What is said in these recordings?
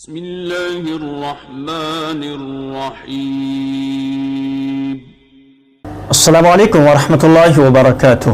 بسم اللہ الرحمن الرحیم۔ السلام علیکم ورحمۃ اللہ وبرکاتہ۔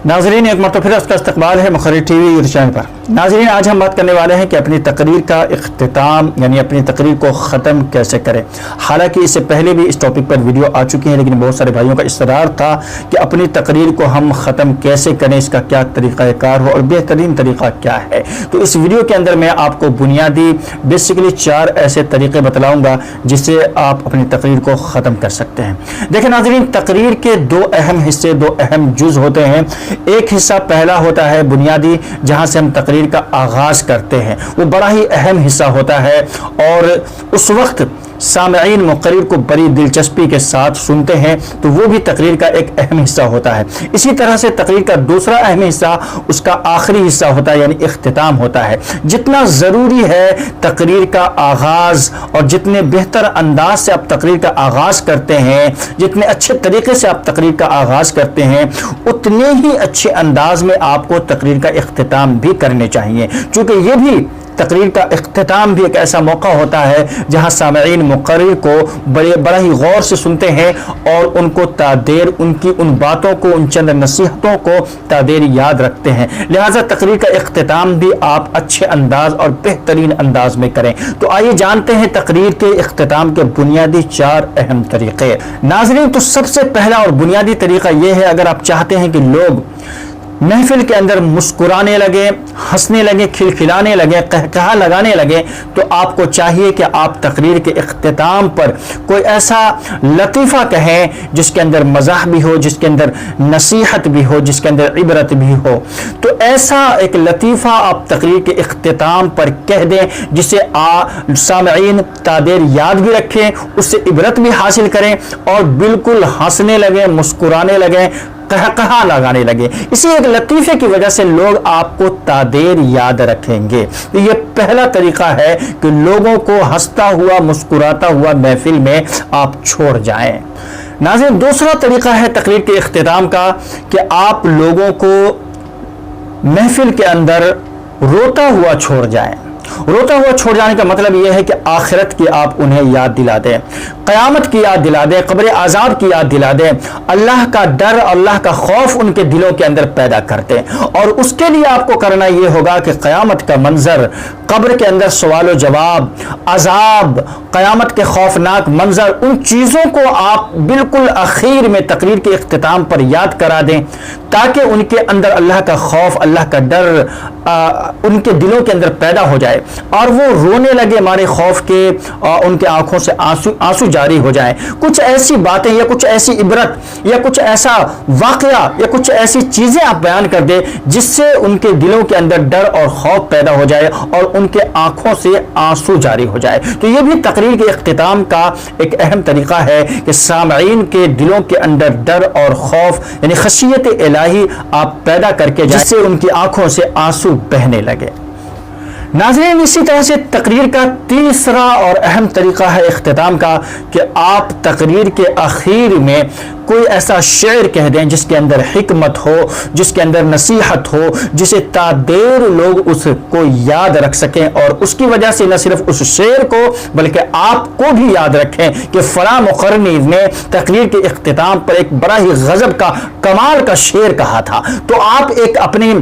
ناظرین، ایک مرتبہ پھر اس کا استقبال ہے مقرر ٹی وی یوٹیوب چینل پر۔ ناظرین، آج ہم بات کرنے والے ہیں کہ اپنی تقریر کا اختتام یعنی اپنی تقریر کو ختم کیسے کریں۔ حالانکہ اس سے پہلے بھی اس ٹاپک پر ویڈیو آ چکی ہیں، لیکن بہت سارے بھائیوں کا اصرار تھا کہ اپنی تقریر کو ہم ختم کیسے کریں، اس کا کیا طریقہ کار ہو اور بہترین طریقہ کیا ہے۔ تو اس ویڈیو کے اندر میں آپ کو بنیادی بیسیکلی 4 ایسے طریقے بتلاؤں گا جس سے آپ اپنی تقریر کو ختم کر سکتے ہیں۔ دیکھیں ناظرین، تقریر کے 2 اہم حصے، 2 اہم جز ہوتے ہیں۔ ایک حصہ پہلا ہوتا ہے بنیادی، جہاں سے ہم تقریر کا آغاز کرتے ہیں، وہ بڑا ہی اہم حصہ ہوتا ہے اور اس وقت سامعین مقرر کو بڑی دلچسپی کے ساتھ سنتے ہیں، تو وہ بھی تقریر کا ایک اہم حصہ ہوتا ہے۔ اسی طرح سے تقریر کا دوسرا اہم حصہ اس کا آخری حصہ ہوتا ہے، یعنی اختتام ہوتا ہے۔ جتنا ضروری ہے تقریر کا آغاز اور جتنے بہتر انداز سے آپ تقریر کا آغاز کرتے ہیں، جتنے اچھے طریقے سے آپ تقریر کا آغاز کرتے ہیں، اتنے ہی اچھے انداز میں آپ کو تقریر کا اختتام بھی کرنے چاہیے، چونکہ یہ بھی تقریر کا اختتام بھی ایک ایسا موقع ہوتا ہے جہاں سامعین مقرر کو بڑا ہی غور سے سنتے ہیں اور ان کو تادیر، ان کی ان باتوں کو، ان چند نصیحتوں کو تادیر یاد رکھتے ہیں۔ لہٰذا تقریر کا اختتام بھی آپ اچھے انداز اور بہترین انداز میں کریں۔ تو آئیے جانتے ہیں تقریر کے اختتام کے بنیادی 4 اہم طریقے۔ ناظرین، تو سب سے پہلا اور بنیادی طریقہ یہ ہے، اگر آپ چاہتے ہیں کہ لوگ محفل کے اندر مسکرانے لگے، ہنسنے لگے، کھلکھلانے لگے، قہقہا لگانے لگے، تو آپ کو چاہیے کہ آپ تقریر کے اختتام پر کوئی ایسا لطیفہ کہیں جس کے اندر مزاح بھی ہو، جس کے اندر نصیحت بھی ہو، جس کے اندر عبرت بھی ہو۔ تو ایسا ایک لطیفہ آپ تقریر کے اختتام پر کہہ دیں جسے سامعین تادیر یاد بھی رکھیں، اس سے عبرت بھی حاصل کریں اور بالکل ہنسنے لگیں، مسکرانے لگیں، قہقہا لگانے لگے۔ اسی ایک لطیفے کی وجہ سے لوگ آپ کو تادیر یاد رکھیں گے۔ تو یہ پہلا طریقہ ہے کہ لوگوں کو ہنستا ہوا، مسکراتا ہوا محفل میں آپ چھوڑ جائیں۔ ناظرین، دوسرا طریقہ ہے تقریر کے اختتام کا کہ آپ لوگوں کو محفل کے اندر روتا ہوا چھوڑ جائیں۔ روتا ہوا چھوڑ جانے کا مطلب یہ ہے کہ آخرت کی آپ انہیں یاد دلا دیں، قیامت کی یاد دلا دیں، قبر عذاب کی یاد دلا دیں، اللہ کا ڈر، اللہ کا خوف ان کے دلوں کے اندر پیدا کر دیں۔ اور اس کے لیے آپ کو کرنا یہ ہوگا کہ قیامت کا منظر، قبر کے اندر سوال و جواب، عذاب، قیامت کے خوفناک منظر، ان چیزوں کو آپ بالکل اخیر میں تقریر کے اختتام پر یاد کرا دیں، تاکہ ان کے اندر اللہ کا خوف، اللہ کا ڈر ان کے دلوں کے اندر پیدا ہو جائے اور وہ رونے لگے مارے خوف کے، ان کے آنکھوں سے آنسو جاری ہو جائیں۔ کچھ ایسی باتیں یا کچھ ایسی عبرت یا کچھ ایسا واقعہ یا کچھ ایسی چیزیں آپ بیان کر دیں جس سے ان کے دلوں کے اندر ڈر اور خوف پیدا ہو جائے اور ان کے آنکھوں سے آنسو جاری ہو جائے۔ تو یہ بھی تقریر کے اختتام کا ایک اہم طریقہ ہے کہ سامعین کے دلوں کے اندر ڈر اور خوف یعنی خشیت الہی آپ پیدا کر کے جس سے ان کی آنکھوں سے آنسو بہنے لگے۔ ناظرین، اسی طرح سے تقریر کا تیسرا اور اہم طریقہ ہے اختتام کا کہ آپ تقریر کے آخر میں کوئی ایسا شعر کہہ دیں جس کے اندر حکمت ہو، جس کے اندر نصیحت ہو، جسے تادیر لوگ اس کو یاد رکھ سکیں اور اس کی وجہ سے نہ صرف اس شعر کو بلکہ آپ کو بھی یاد رکھیں کہ فلاں مقرر نے تقریر کے اختتام پر ایک بڑا ہی غضب کا، کمال کا شعر کہا تھا۔ تو آپ ایک اپنے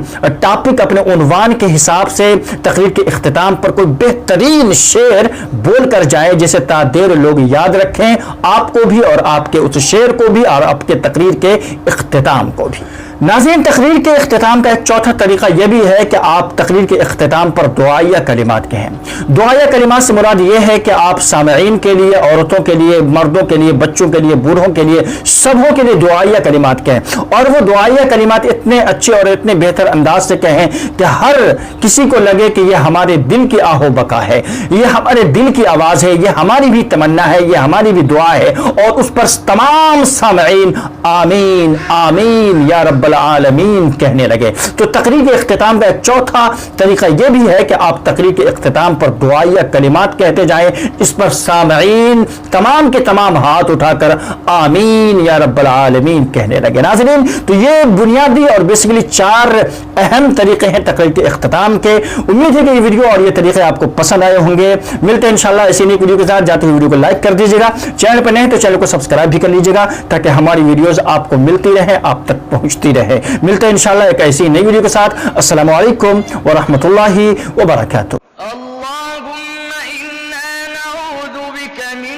ٹاپک، اپنے عنوان کے حساب سے تقریر کے اختتام پر کوئی بہترین شعر بول کر جائیں جسے تادیر لوگ یاد رکھیں، آپ کو بھی اور آپ کے اس شعر کو بھی اور آپ کے تقریر کے اختتام کو بھی۔ ناظرین، تقریر کے اختتام کا ایک چوتھا طریقہ یہ بھی ہے کہ آپ تقریر کے اختتام پر دعائیہ کلمات کہیں۔ دعائیہ کلمات سے مراد یہ ہے کہ آپ سامعین کے لیے، عورتوں کے لیے، مردوں کے لیے، بچوں کے لیے، بوڑھوں کے لیے، سبوں کے لیے دعائیہ کلمات کہیں اور وہ دعائیہ کلمات اتنے اچھے اور اتنے بہتر انداز سے کہیں کہ ہر کسی کو لگے کہ یہ ہمارے دل کی آہ و بکا ہے، یہ ہمارے دل کی آواز ہے، یہ ہماری بھی تمنا ہے، یہ ہماری بھی دعا ہے اور اس پر تمام سامعین آمین آمین یا رب العالمین کہنے لگے۔ تو تقریر کے اختتام کا ایک چوتھا طریقہ یہ بھی ہے کہ آپ تقریر کے اختتام پر دعائیہ کلمات کہتے جائیں، اس پر سامعین تمام کے تمام ہاتھ اٹھا کر آمین یا رب العالمین کہنے لگے۔ ناظرین، تو یہ بنیادی اور بیسیکلی 4 اہم طریقے ہیں تقریر کے اختتام کے۔ امید ہے کہ یہ ویڈیو اور یہ طریقے آپ کو پسند آئے ہوں گے۔ ملتے ہیں انشاءاللہ ایسی نئی ویڈیو کے ساتھ۔ جاتے ہوئے ویڈیو کو لائک کر دیجیے گا، چینل پر نئے تو چینل کو سبسکرائب بھی کر لیجیے گا تاکہ ہماری ویڈیوز آپ کو ملتی رہے، آپ تک پہنچتی رہے۔ ملتے ہیں انشاءاللہ ایک ایسی نئی ویڈیو کے ساتھ۔ السلام علیکم ورحمۃ اللہ وبرکاتہ۔ اللهم إنا نعوذ بك من